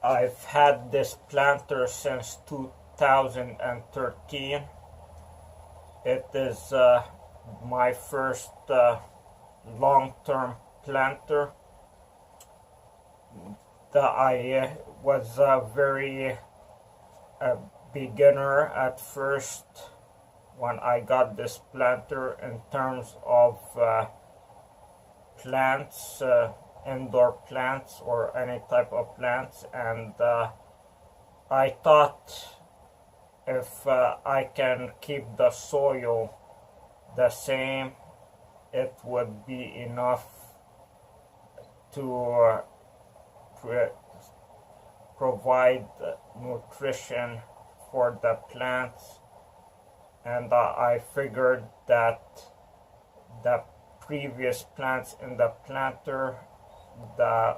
I've had this planter since 2013. It is my first long-term planter. I was very beginner at first when I got this planter in terms of plants, indoor plants or any type of plants, and I thought if I can keep the soil the same, it would be enough to provide nutrition for the plants. And I figured that the previous plants in the planter, the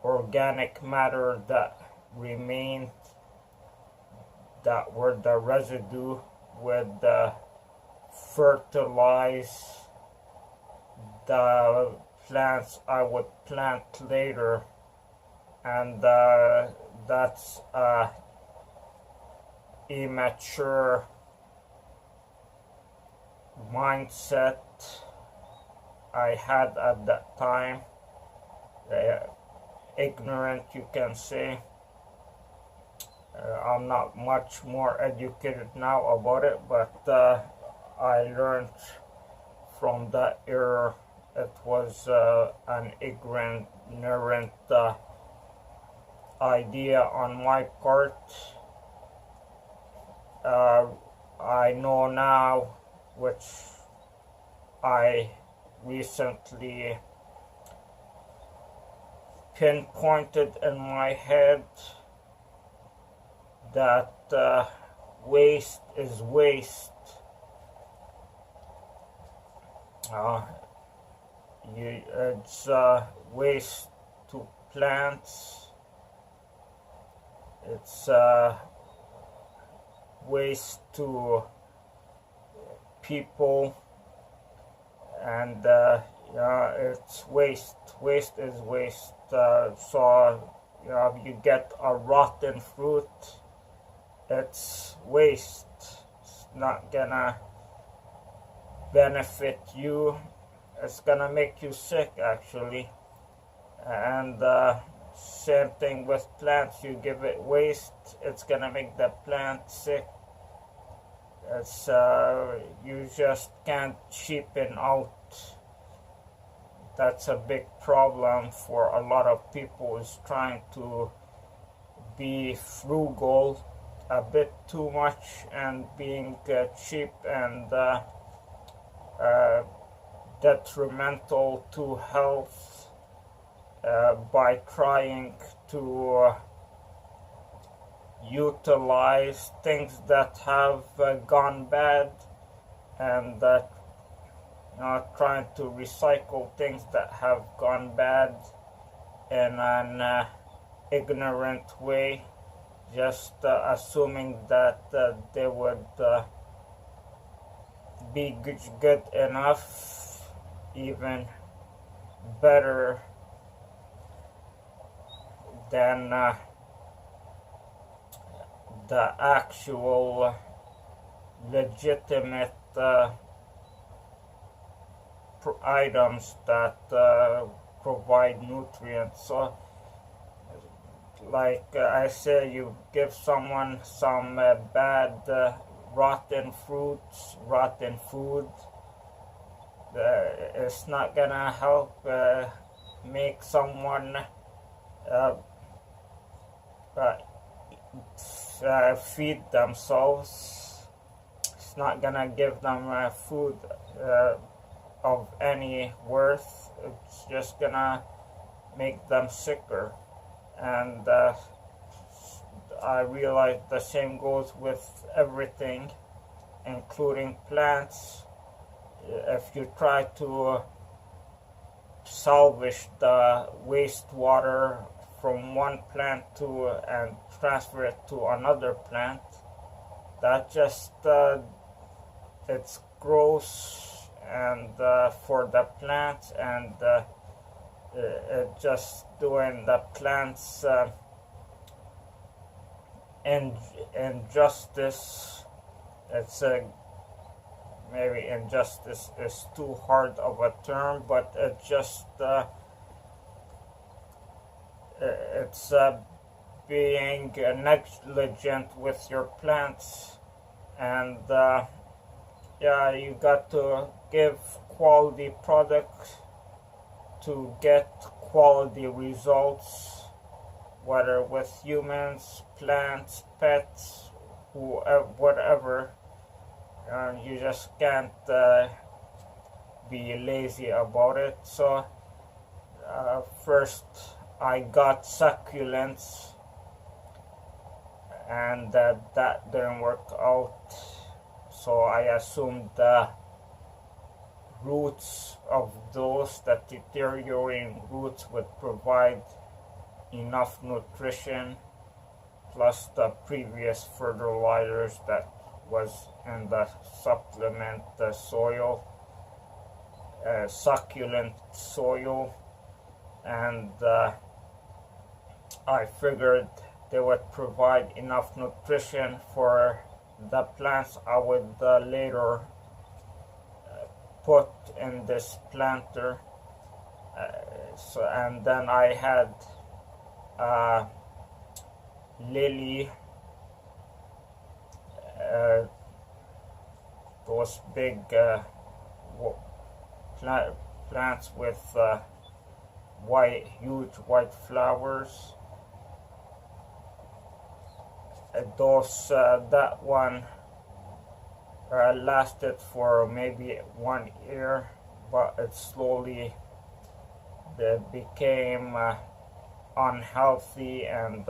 organic matter that remained, that were the residue, would fertilize the plants I would plant later. And that's immature mindset I had at that time. Ignorant, you can say. I'm not much more educated now about it, but I learned from that error. It was an ignorant idea on my part. I know now, which I recently pinpointed in my head, that waste is waste. It's waste to plants. It's waste to people, and it's waste. Waste is waste. So you get a rotten fruit, it's waste. It's not gonna benefit you. It's gonna make you sick, actually. And same thing with plants. You give it waste, it's gonna make the plant sick. It's you just can't cheapen out. That's a big problem for a lot of people, is trying to be frugal a bit too much and being cheap and detrimental to health by trying to utilize things that have gone bad, and trying to recycle things that have gone bad in an ignorant way, just assuming that they would be good enough, even better than the actual legitimate items that provide nutrients. So, like I say, you give someone some bad rotten fruits, rotten food, it's not gonna help make someone feed themselves. It's not gonna give them food of any worth. It's just gonna make them sicker. And I realize the same goes with everything, including plants. If you try to salvage the wastewater from one plant and transfer it to another plant, that just it's gross and for the plants, and it just doing the plants injustice. It's a maybe injustice is too hard of a term, but it's being negligent with your plants, and yeah, you got to give quality product to get quality results, whether with humans, plants, pets, whoever, whatever. You just can't be lazy about it. So first I got succulents, and that didn't work out. So I assumed the roots of those, that deteriorating roots, would provide enough nutrition, plus the previous fertilizers that was in the supplement, the soil, succulent soil, and I figured they would provide enough nutrition for the plants I would later put in this planter. And then I had lily, those big plants with huge white flowers. That one lasted for maybe 1 year, but it slowly became unhealthy, and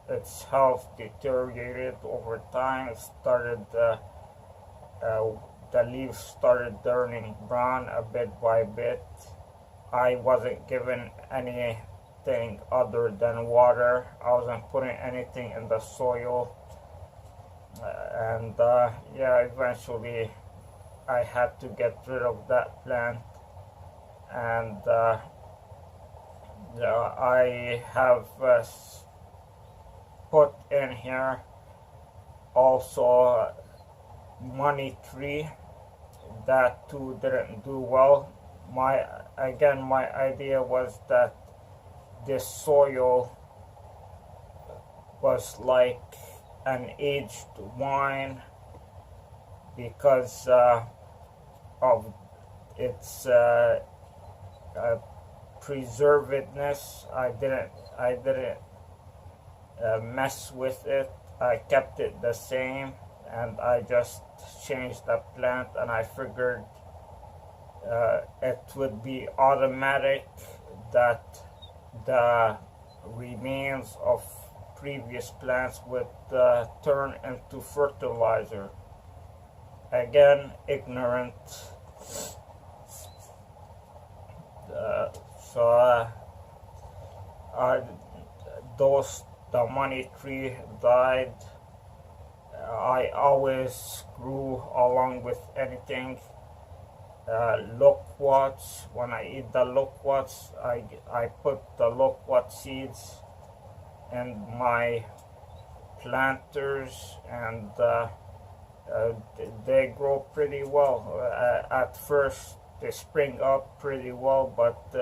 its health deteriorated over time. It started the leaves started turning brown a bit by bit. I wasn't given anything other than water. I wasn't putting anything in the soil, and yeah, eventually I had to get rid of that plant. And I have put in here also money tree. That too didn't do well. My idea was that this soil was like an aged wine because of its preservedness. I didn't mess with it. I kept it the same, and I just changed the plant, and I figured it would be automatic that the remains of previous plants would turn into fertilizer. Again, ignorant. The money tree died. I always grew along with anything. Loquats. When I eat the loquats, I put the loquat seeds in my planters, and they grow pretty well. At first, they spring up pretty well, but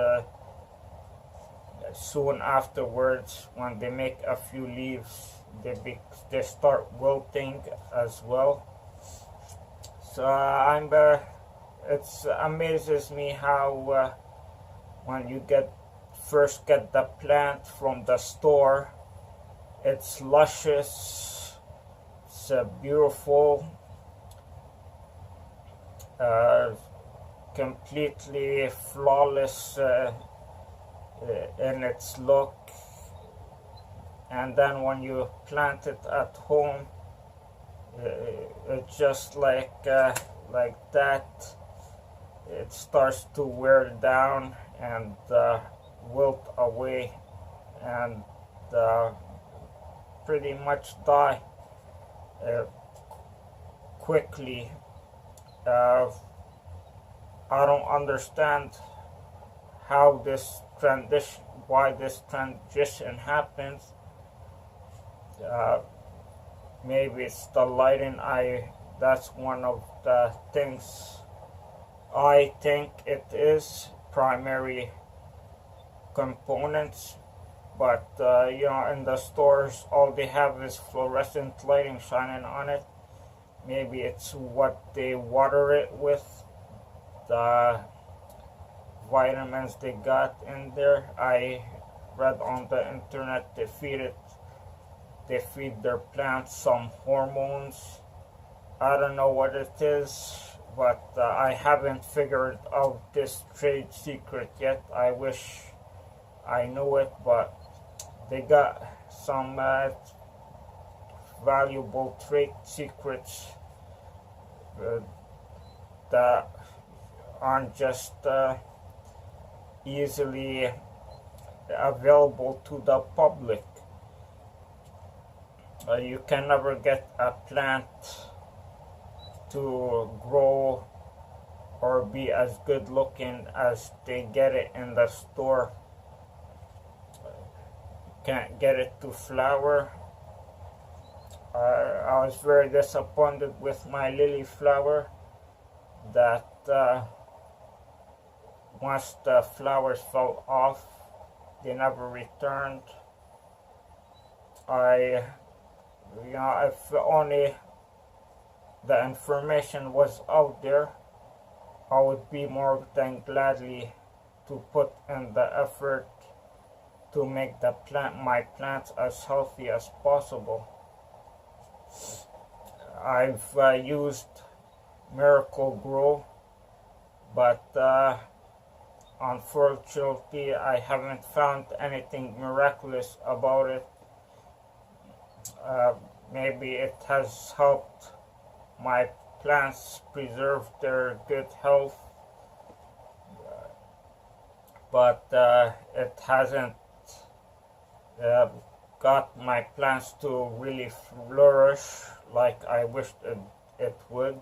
soon afterwards, when they make a few leaves, they start wilting as well. So it amazes me how when you first get the plant from the store, it's luscious, it's beautiful, completely flawless in its look, and then when you plant it at home, it's just like that. It starts to wear down and wilt away, and pretty much die quickly. I don't understand why this transition happens. Uh, Maybe it's the lighting. That's one of the things I think it is, primary components. But in the stores, all they have is fluorescent lighting shining on it. Maybe it's what they water it with, the vitamins they got in there. I read on the internet they feed their plants some hormones. I don't know what it is, but I haven't figured out this trade secret yet. I wish I knew it, but they got some valuable trade secrets that aren't just easily available to the public. You can never get a plant to grow or be as good looking as they get it in the store. Can't get it to flower. I was very disappointed with my lily flower that once the flowers fell off, they never returned. If only the information was out there, I would be more than gladly to put in the effort to make my plants as healthy as possible. I've used Miracle-Gro, but unfortunately I haven't found anything miraculous about it. Maybe it has helped my plants preserve their good health, but it hasn't got my plants to really flourish like I wished it would.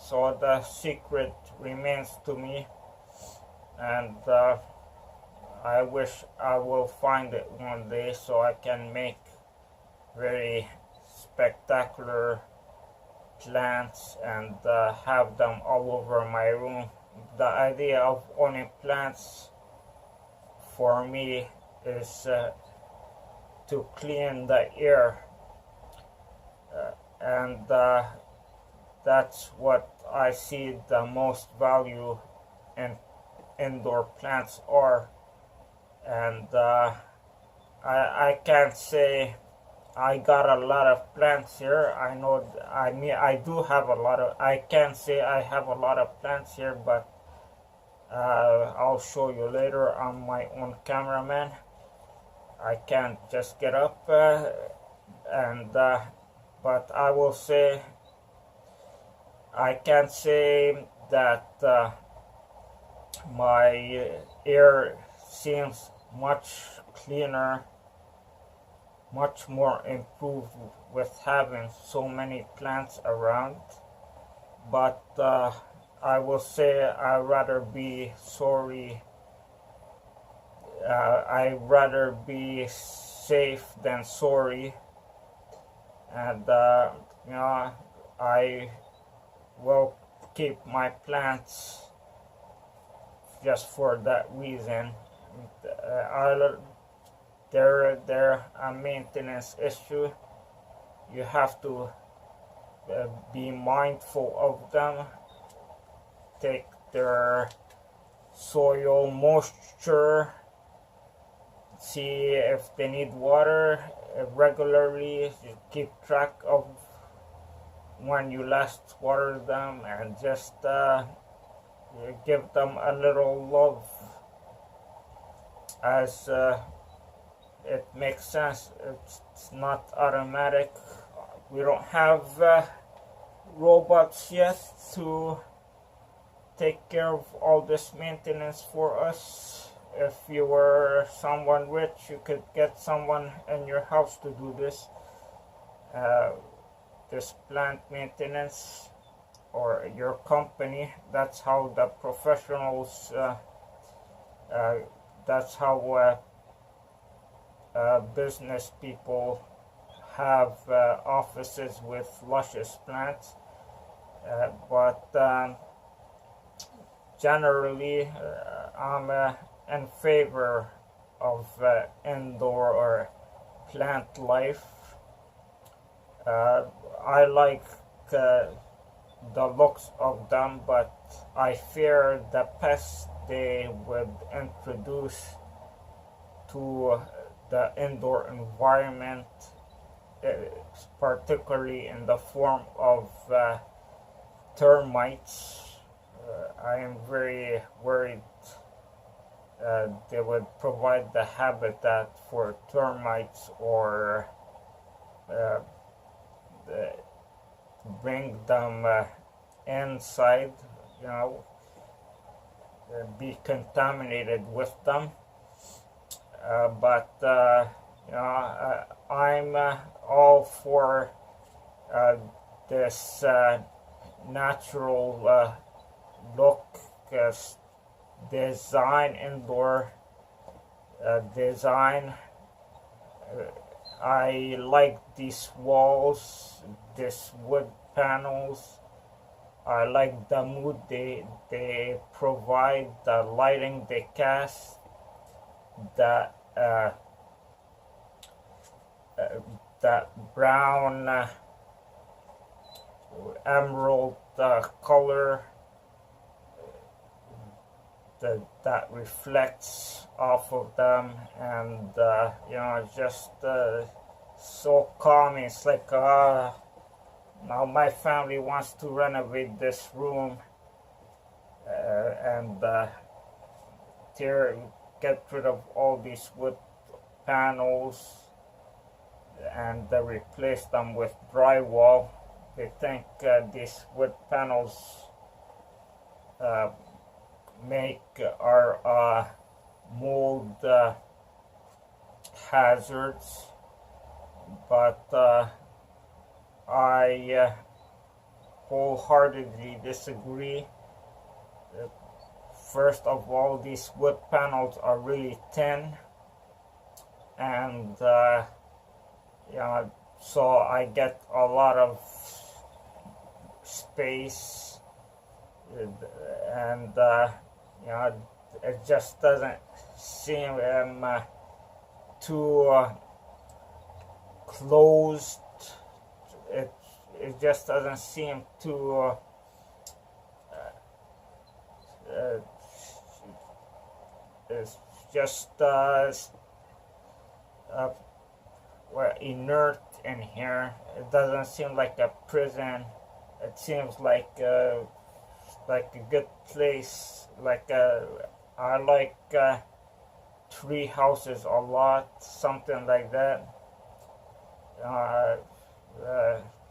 So the secret remains to me, and I wish I will find it one day so I can make very spectacular plants and have them all over my room. The idea of owning plants for me is to clean the air, and that's what I see the most value in indoor plants are. And I can't say I got a lot of plants here. I do have a lot of, I can't say I have a lot of plants here, but I'll show you later on my own cameraman. I can't just get up but I will say, I can say that my air seems much cleaner, much more improved with having so many plants around. But I will say I'd rather be sorry. I'd rather be safe than sorry, and I will keep my plants just for that reason. They're a maintenance issue. You have to be mindful of them. Take their soil moisture, see if they need water regularly, keep track of when you last watered them, and just give them a little love as it makes sense. It's not automatic. We don't have robots yet to take care of all this maintenance for us. If you were someone rich, you could get someone in your house to do this plant maintenance, or your company. That's how the professionals, that's how business people have offices with luscious plants, but generally I'm in favor of indoor or plant life. I like the looks of them, but I fear the pests they would introduce to the indoor environment, particularly in the form of termites. I am very worried they would provide the habitat for termites, or bring them inside, be contaminated with them. But I'm all for this natural look, design, indoor design. I like these walls, these wood panels. I like the mood they provide, the lighting they cast, that brown emerald color that reflects off of them, and just so calming. It's like now my family wants to renovate this room and get rid of all these wood panels and replace them with drywall. They think these wood panels make our mold hazards, but I wholeheartedly disagree. First of all, these wood panels are really thin, and so I get a lot of space, and it just doesn't seem too closed. It just doesn't seem too it's just we're inert in here. It doesn't seem like a prison. It seems like a good place. I like tree houses a lot, something like that.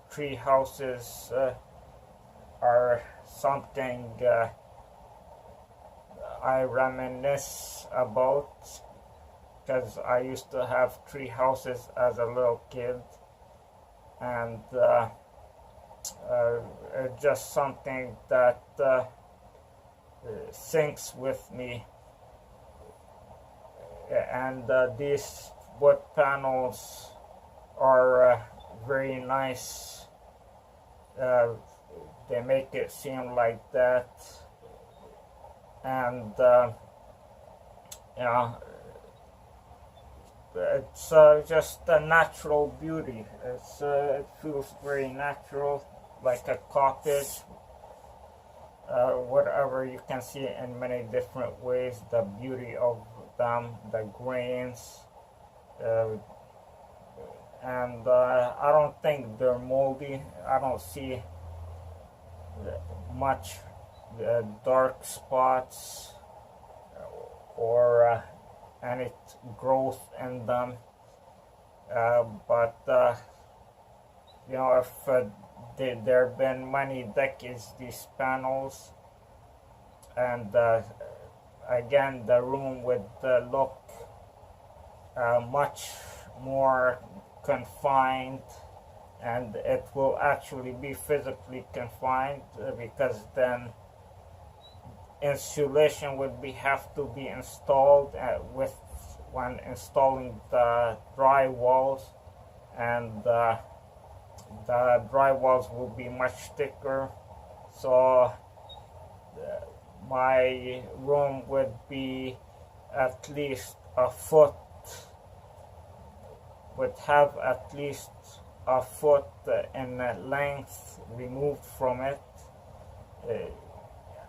Tree houses are something I reminisce about, because I used to have tree houses as a little kid, and it's just something that syncs with me. And these wood panels are very nice. They make it seem like that, and it's just a natural beauty. It feels very natural, like a cottage. Whatever, you can see it in many different ways. The beauty of them, the grains, and I don't think they're moldy. I don't see much dark spots or any growth in them. But if there have been many decades, these panels, and again, the room would look much more confined, and it will actually be physically confined, because then when installing the drywalls, and the drywalls will be much thicker, so my room would be at least a foot, would have at least a foot in length removed from it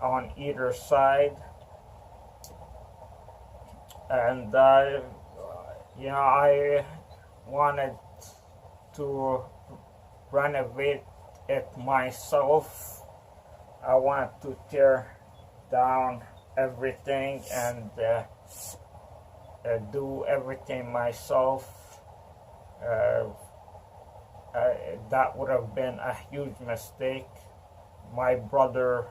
on either side. And I wanted to renovate it myself. I wanted to tear down everything and do everything myself. That would have been a huge mistake. My brother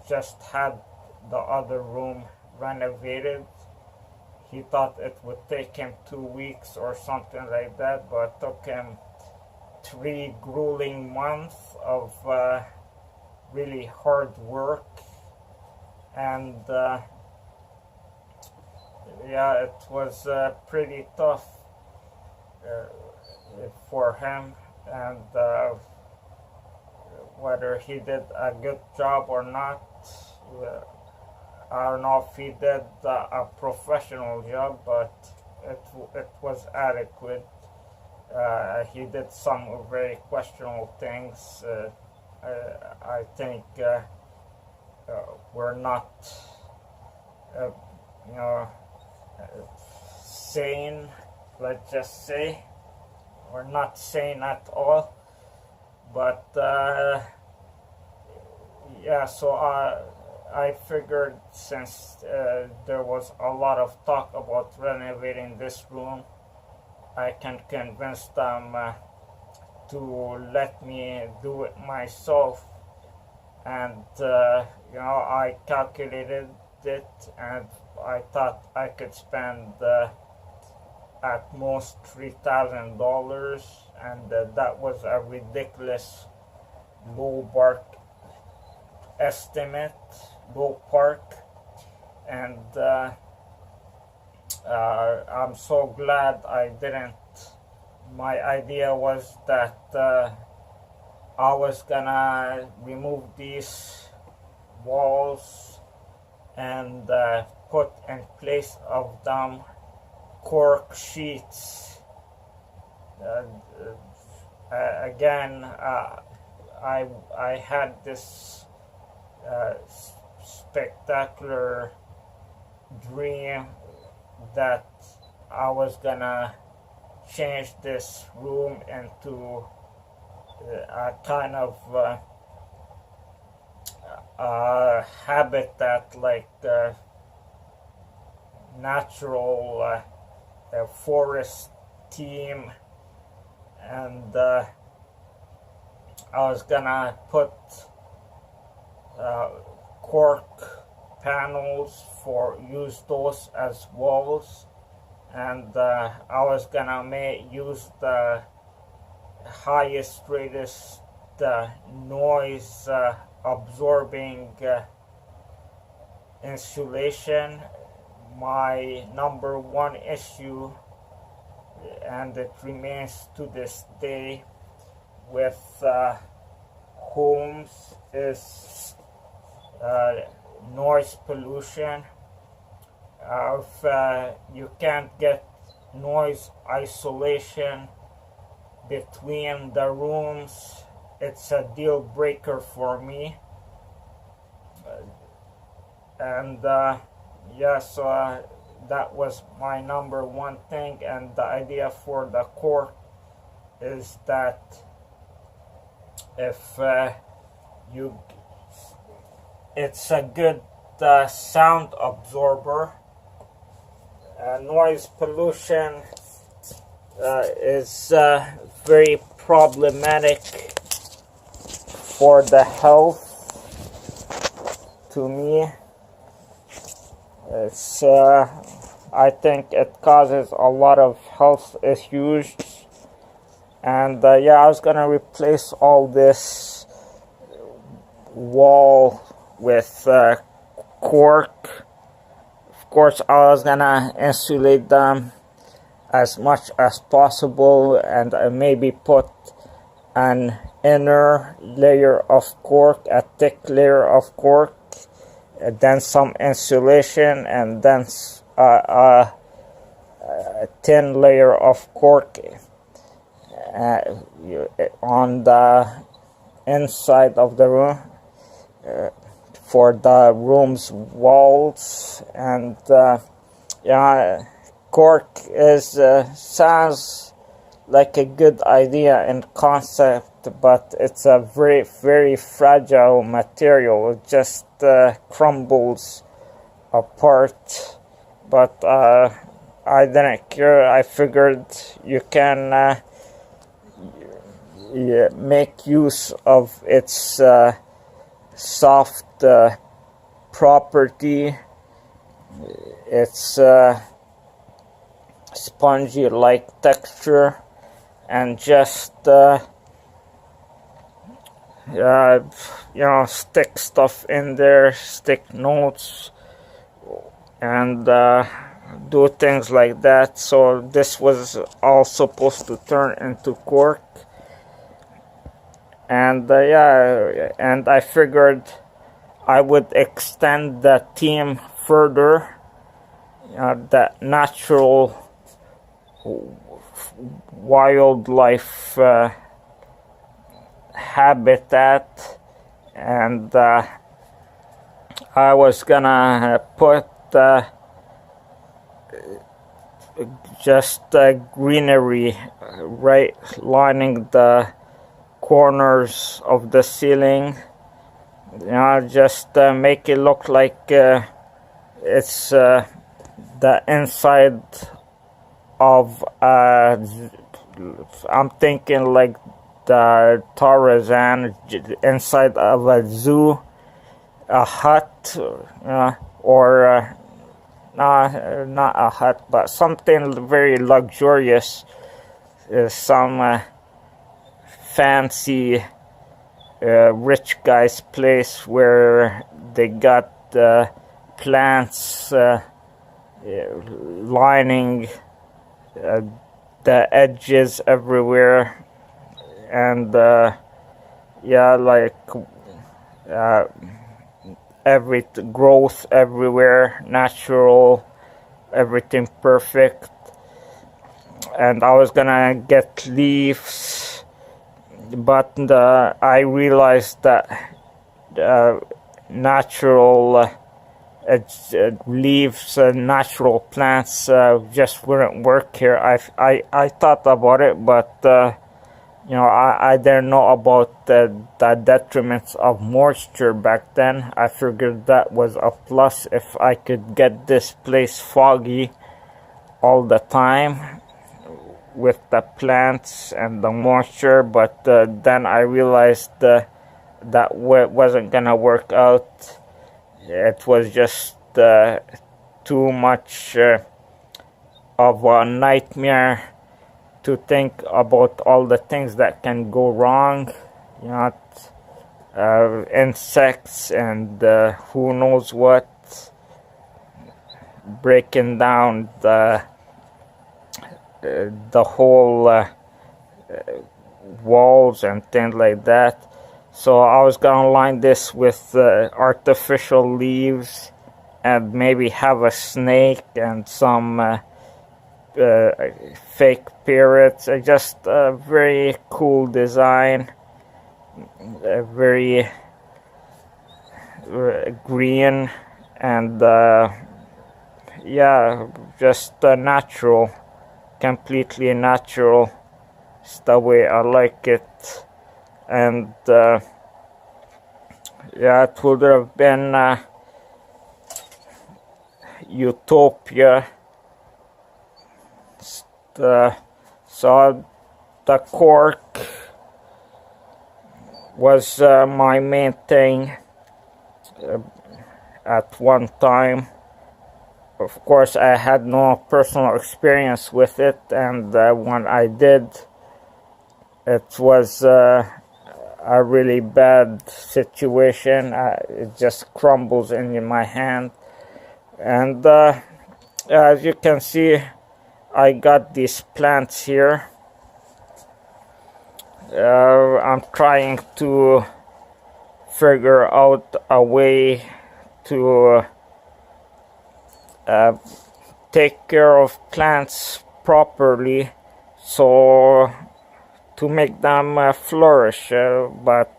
just had the other room renovated. He thought it would take him 2 weeks or something like that, but it took him 3 grueling months of really hard work. And it was pretty tough for him, and whether he did a good job or not, I don't know if he did a professional job, but it was adequate. He did some very questionable things. I think we're not, sane. Let's just say we're not sane at all. But so I figured, since there was a lot of talk about renovating this room, I can convince them to let me do it myself. And I calculated it, and I thought I could spend at most $3,000, and that was a ridiculous low park, and I'm so glad I didn't. My idea was that I was gonna remove these walls and put in place of them cork sheets. Again, I had this spectacular dream that I was gonna change this room into a kind of habitat, like natural forest theme, and I was gonna put cork panels use those as walls, and I was gonna use the highest, greatest noise absorbing insulation. My number one issue, and it remains to this day with homes, is noise pollution. If you can't get noise isolation between the rooms, it's a deal breaker for me. And so that was my number one thing. And the idea for the cork is that if it's a good sound absorber. Noise pollution is very problematic for the health to me. It's I think it causes a lot of health issues, and I was gonna replace all this wall with cork of course, I was gonna insulate them as much as possible, and maybe put an inner layer of cork, a thick layer of cork, then some insulation, and then a thin layer of cork on the inside of the room for the room's walls. And yeah, cork is sounds like a good idea in concept, but it's a very, very fragile material. It just crumbles apart. But I didn't care. I figured you can make use of its soft property. It's spongy like texture, and just stick stuff in there, stick notes, and do things like that. So this was all supposed to turn into cork, and and I figured I would extend the theme further. That natural wildlife habitat, and I was gonna put just greenery right lining the corners of the ceiling, just make it look like it's the inside of I'm thinking like the Tarzan inside of a zoo, a hut, or not a hut, but something very luxurious, some fancy rich guy's place where they got plants lining the edges everywhere, and every growth everywhere, natural, everything perfect. And I was gonna get leaves, but I realized that natural leaves and natural plants just wouldn't work here. I thought about it, but I didn't know about the detriments of moisture back then. I figured that was a plus if I could get this place foggy all the time with the plants and the moisture, but then I realized that wasn't gonna work out. It was just too much of a nightmare to think about all the things that can go wrong, insects and who knows what, breaking down the whole walls and things like that. So I was gonna line this with artificial leaves, and maybe have a snake and some fake parrots. Just a very cool design, very green, and just natural, completely natural. It's the way I like it. And it would have been utopia. So the cork was my main thing at one time. Of course, I had no personal experience with it, and when I did, it was a really bad situation. It just crumbles in my hand. And as you can see, I got these plants here. I'm trying to figure out a way to take care of plants properly, so to make them flourish, but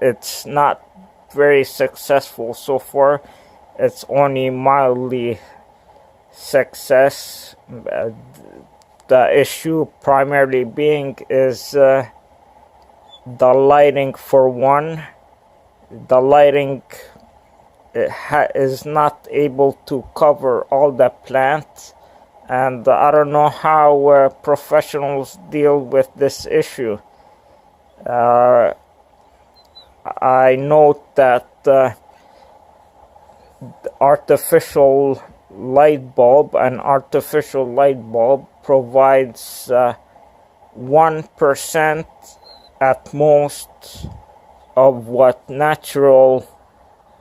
it's not very successful so far. It's only mildly success. The issue primarily being is the lighting. For one, the lighting is not able to cover all the plants, and I don't know how professionals deal with this issue. I note that artificial light bulb, an artificial light bulb provides 1% at most of what natural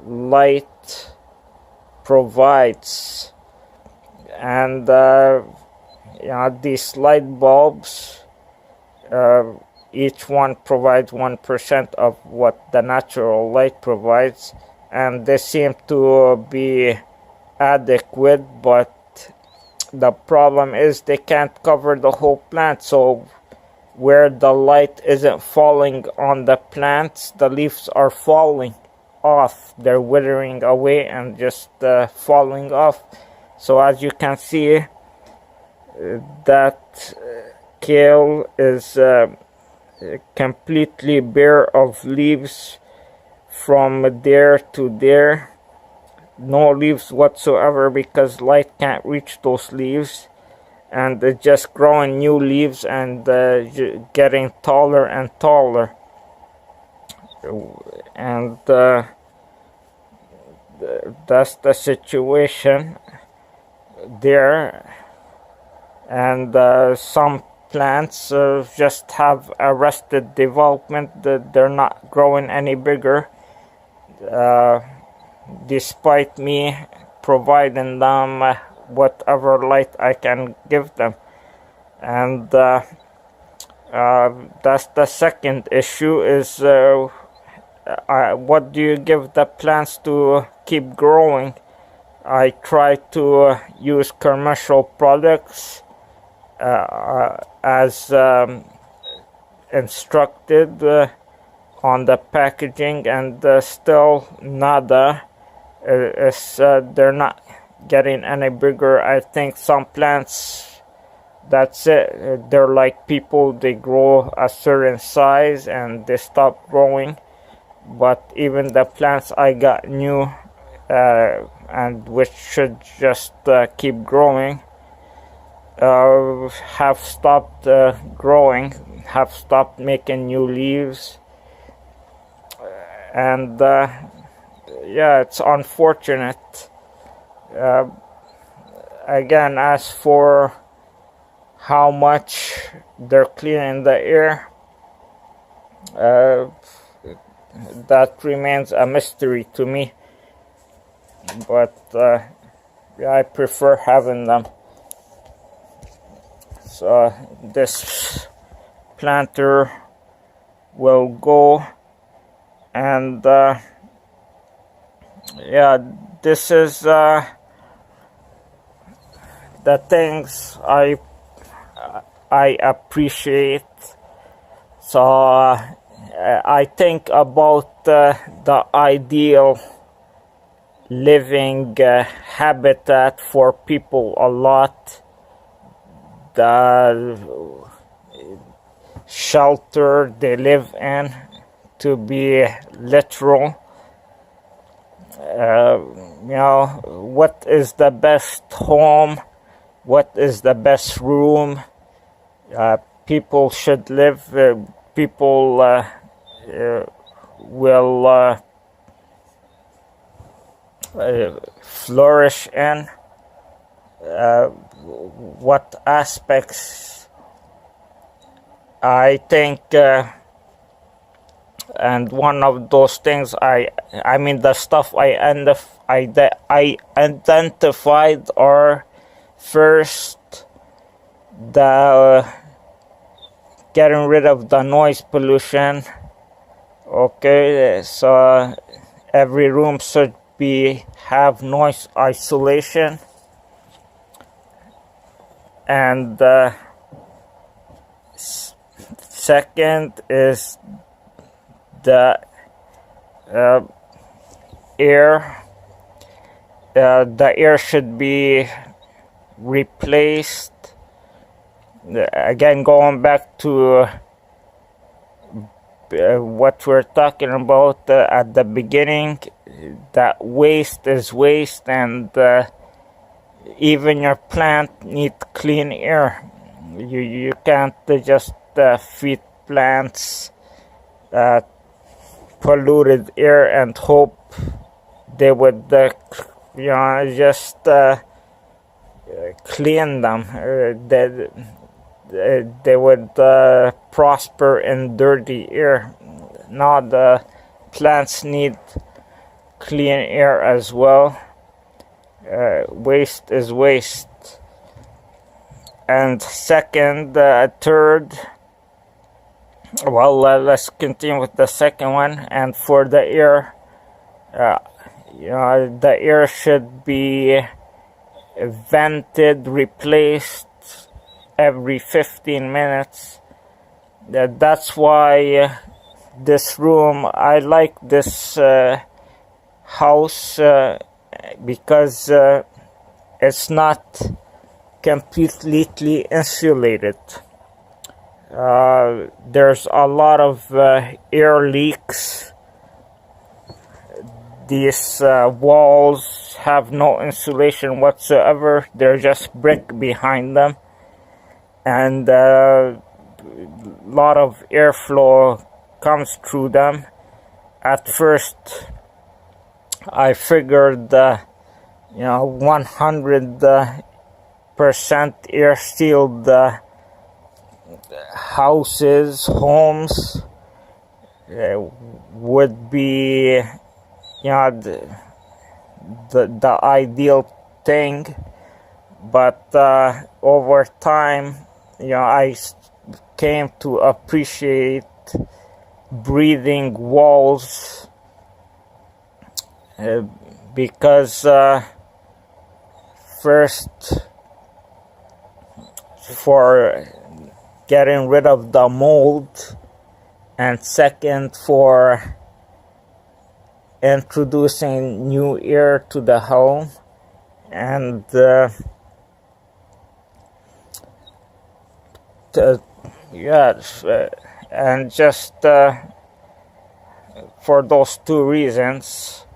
light provides. And these light bulbs, each one provides 1% of what the natural light provides, and they seem to be adequate, but the problem is they can't cover the whole plant. So where the light isn't falling on the plants, the leaves are falling off. They're withering away and just falling off. So as you can see, that kale is completely bare of leaves from there to there. No leaves whatsoever because light can't reach those leaves, and it's just growing new leaves and getting taller and taller. And that's the situation there. And some plants just have arrested development. They're not growing any bigger, despite me providing them whatever light I can give them. And that's the second issue, is what do you give the plants to keep growing? I try to use commercial products as instructed on the packaging, and still nada. They're not getting any bigger. I think some plants, that's it. They're like people, they grow a certain size and they stop growing. But even the plants I got new and which should just keep growing have stopped growing, have stopped making new leaves. And yeah, it's unfortunate. Again, as for how much they're cleaning the air, that remains a mystery to me. But yeah, I prefer having them. So this planter will go, and yeah, this is the things I appreciate. So I think about the ideal living habitat for people a lot. The shelter they live in, to be literal. What is the best home? What is the best room? People should live. People will flourish in. What aspects? I think and one of those things I mean the stuff I identified are first the getting rid of the noise pollution. Okay, so every room should have noise isolation, and second is the air. The air should be replaced. Again, going back to what we're talking about at the beginning, that waste is waste, and even your plant needs clean air. You can't just feed plants polluted air and hope they would just clean them. They would prosper in dirty air. Now the plants need clean air as well. Waste is waste. And second, third, well, let's continue with the second one. And for the air, the air should be vented, replaced every 15 minutes. That's why this room, I like this house because it's not completely insulated. There's a lot of air leaks. These walls have no insulation whatsoever. They're just brick behind them, and a lot of airflow comes through them. At first I figured 100% air sealed homes would be the ideal thing, but over time I came to appreciate breathing walls because first, for getting rid of the mold, and second, for introducing new air to the home, and and just for those two reasons,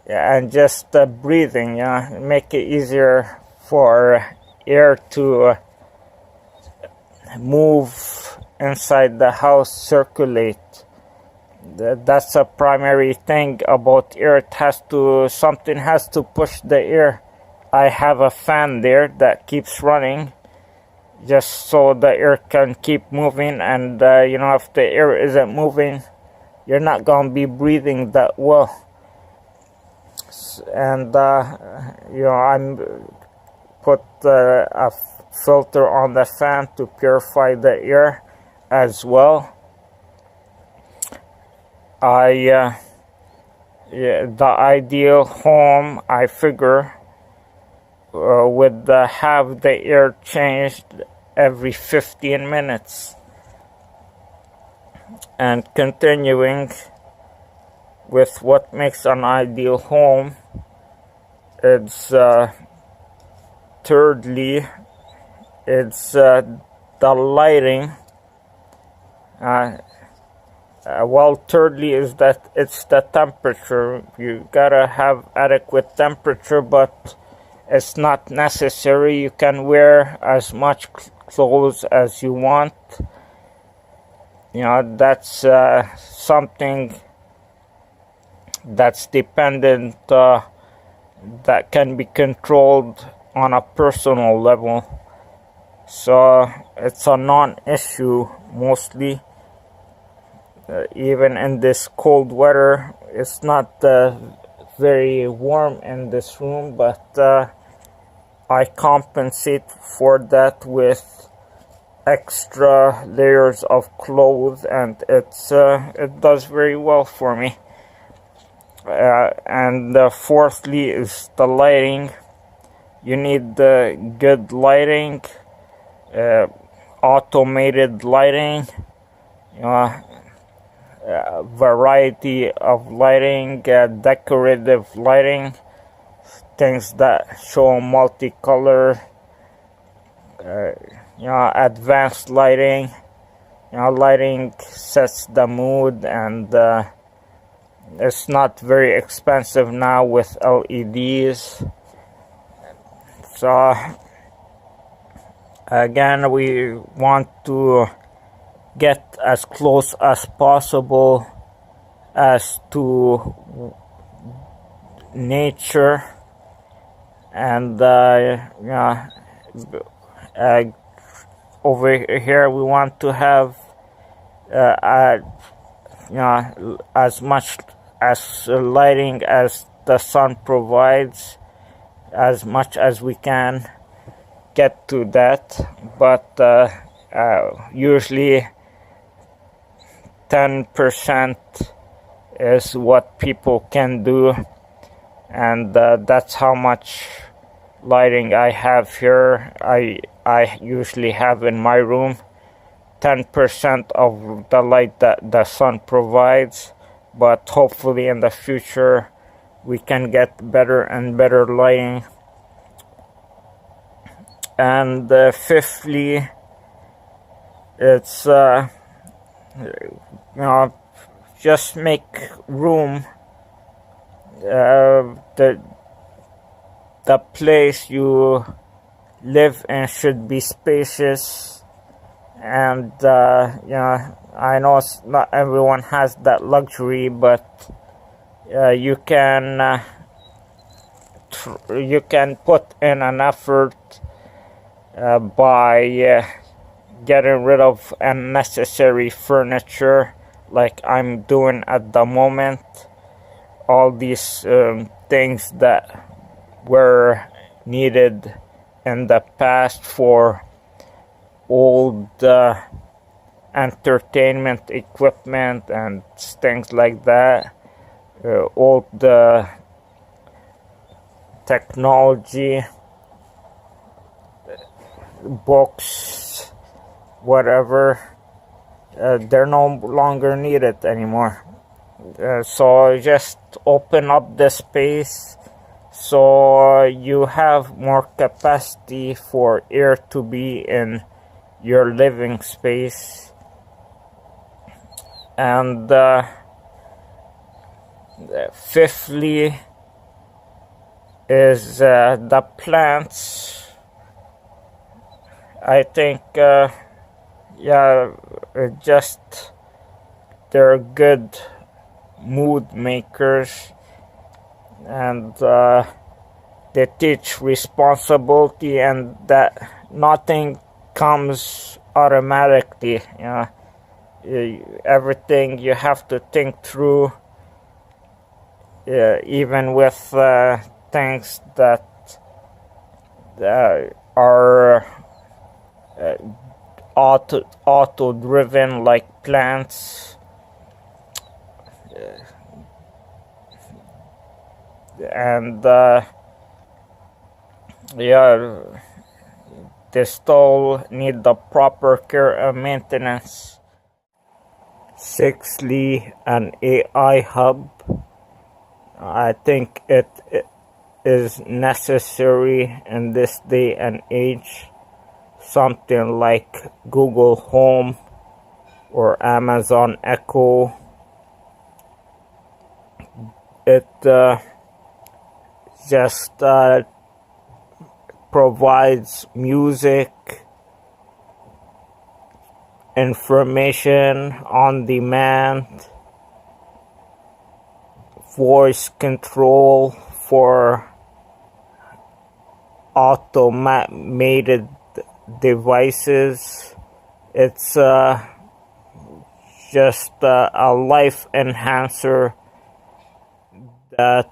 and just breathing, make it easier for air to move inside the house, circulate. That's a primary thing about air. Something has to push the air. I have a fan there that keeps running just so the air can keep moving, and if the air isn't moving, you're not going to be breathing that well. And I'm put a filter on the fan to purify the air as well. The ideal home, I figure, would have the air changed every 15 minutes. And continuing with what makes an ideal home, it's thirdly, it's the lighting. Thirdly is that it's the temperature. You gotta have adequate temperature, but it's not necessary. You can wear as much clothes as you want. That's something that's dependent, that can be controlled on a personal level. So it's a non-issue mostly. Even in this cold weather, it's not very warm in this room, but I compensate for that with extra layers of clothes, and it does very well for me. And fourthly is the lighting. You need good lighting, automated lighting, variety of lighting, decorative lighting, things that show multicolor, advanced lighting. Lighting sets the mood, and it's not very expensive now with LEDs. So again, we want to get as close as possible as to nature, and over here we want to have as much as lighting as the sun provides, as much as we can get to that, but usually 10% is what people can do, and that's how much lighting I have here. I usually have in my room 10% of the light that the sun provides, but hopefully in the future we can get better and better lighting. And fifthly, it's just make room. The place you live in should be spacious, and I know not everyone has that luxury, but you can put in an effort by getting rid of unnecessary furniture, like I'm doing at the moment. All these things that were needed in the past for old entertainment equipment and things like that, old technology, books, whatever, they're no longer needed anymore. So just open up the space so you have more capacity for air to be in your living space. And fifthly is the plants. I think just they're good mood makers, and they teach responsibility, and that nothing comes automatically. Everything you have to think through, even with things that are auto driven, like plants. And they still need the proper care and maintenance. Sixthly, an AI hub. I think it is necessary in this day and age. Something like Google Home or Amazon Echo. It just provides music, information on demand, voice control for automated devices. It's just a life enhancer that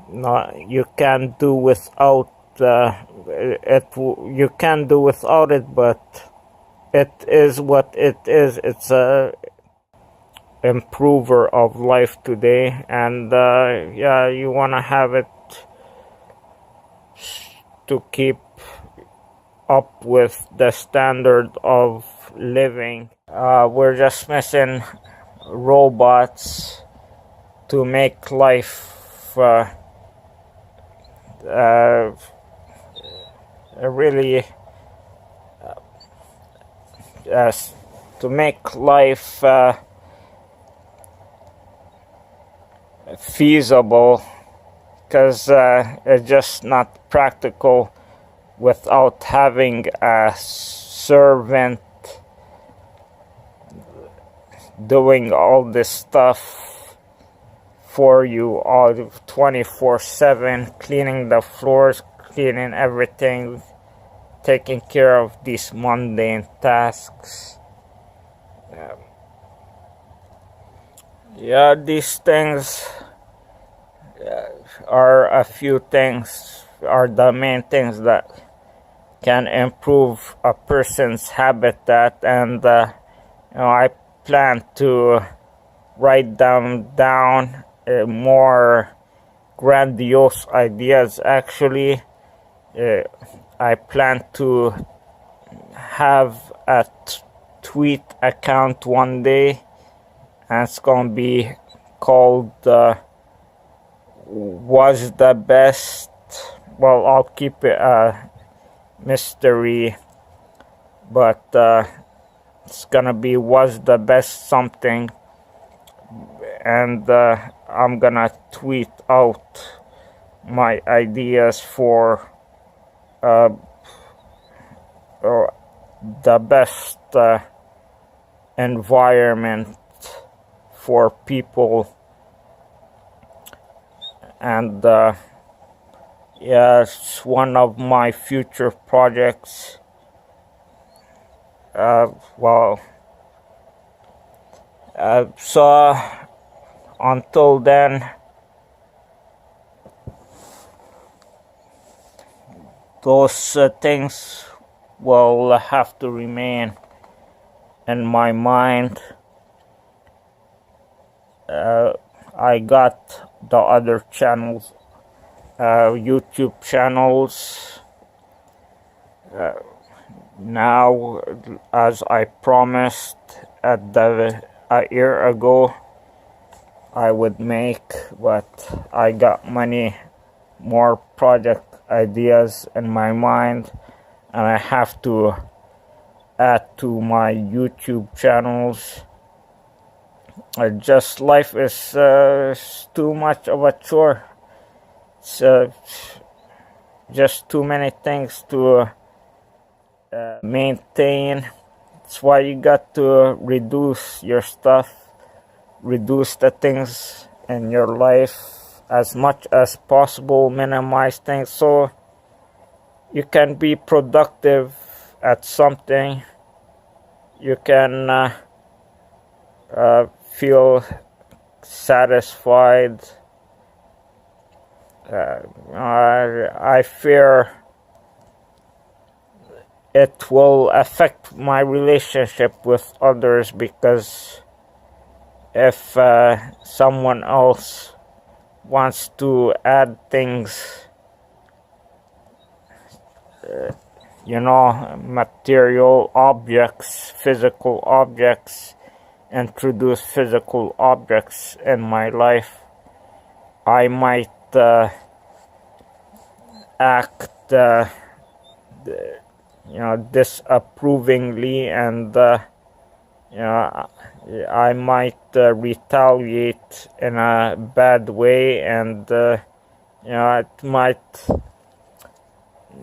no, you can't do without it. You can't do without it, but it is what it is. It's a improver of life today, and yeah, you want to have it to keep up with the standard of living. We're just missing robots to make life really to make life feasible, because it's just not practical without having a servant doing all this stuff for you all 24/7, cleaning the floors, cleaning everything, taking care of these mundane tasks. Yeah, these things are a few things, are the main things that can improve a person's habitat, and I plan to write them down more grandiose ideas. Actually, I plan to have a tweet account one day, and it's gonna be called Was the Best. Well, I'll keep it a mystery, but it's gonna be Was the Best something, and I'm gonna tweet out my ideas for the best environment for people. And yeah, it's one of my future projects. So until then, those things will have to remain in my mind. I got the other channels, YouTube channels. Now, as I promised a year ago, I would make, but I got more project ideas in my mind, and I have to add to my YouTube channels. Just life is too much of a chore. It's just too many things to maintain. That's why you got to reduce your stuff, reduce the things in your life as much as possible, minimize things so you can be productive at something. You can feel satisfied. I fear it will affect my relationship with others, because if someone else wants to add things, material objects, physical objects, introduce physical objects in my life, I might act disapprovingly, and I might retaliate in a bad way, and it might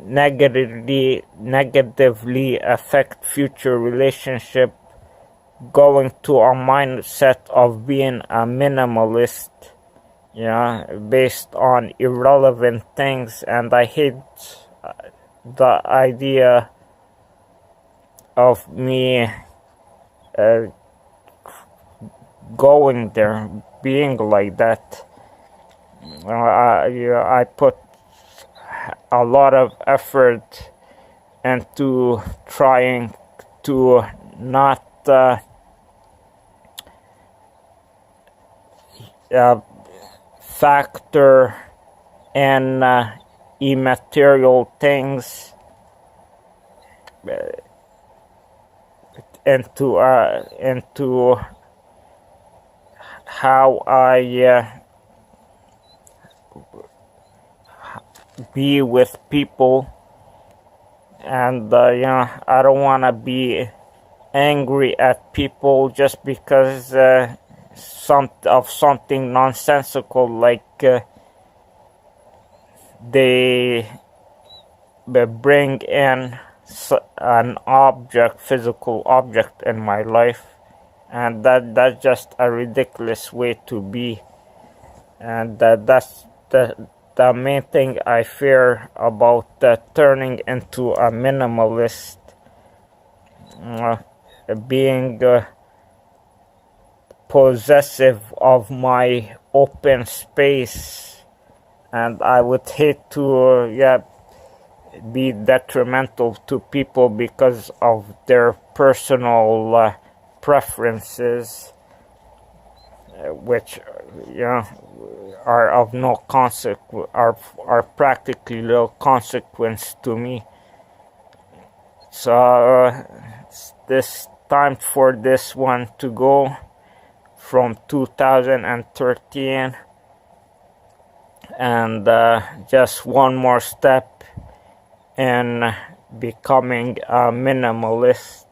negatively affect future relationship, going to a mindset of being a minimalist, based on irrelevant things. And I hate the idea of me uh, going there, being like that. I put a lot of effort into trying to not factor in immaterial things into how I be with people, and I don't want to be angry at people just because something nonsensical, like they bring in an object, physical object in my life, and that's just a ridiculous way to be. And that's the main thing I fear about turning into a minimalist, being possessive of my open space. And I would hate to be detrimental to people because of their personal preferences, which are of no consequence, are practically no consequence to me. So this time for this one to go from 2013, and just one more step in becoming a minimalist.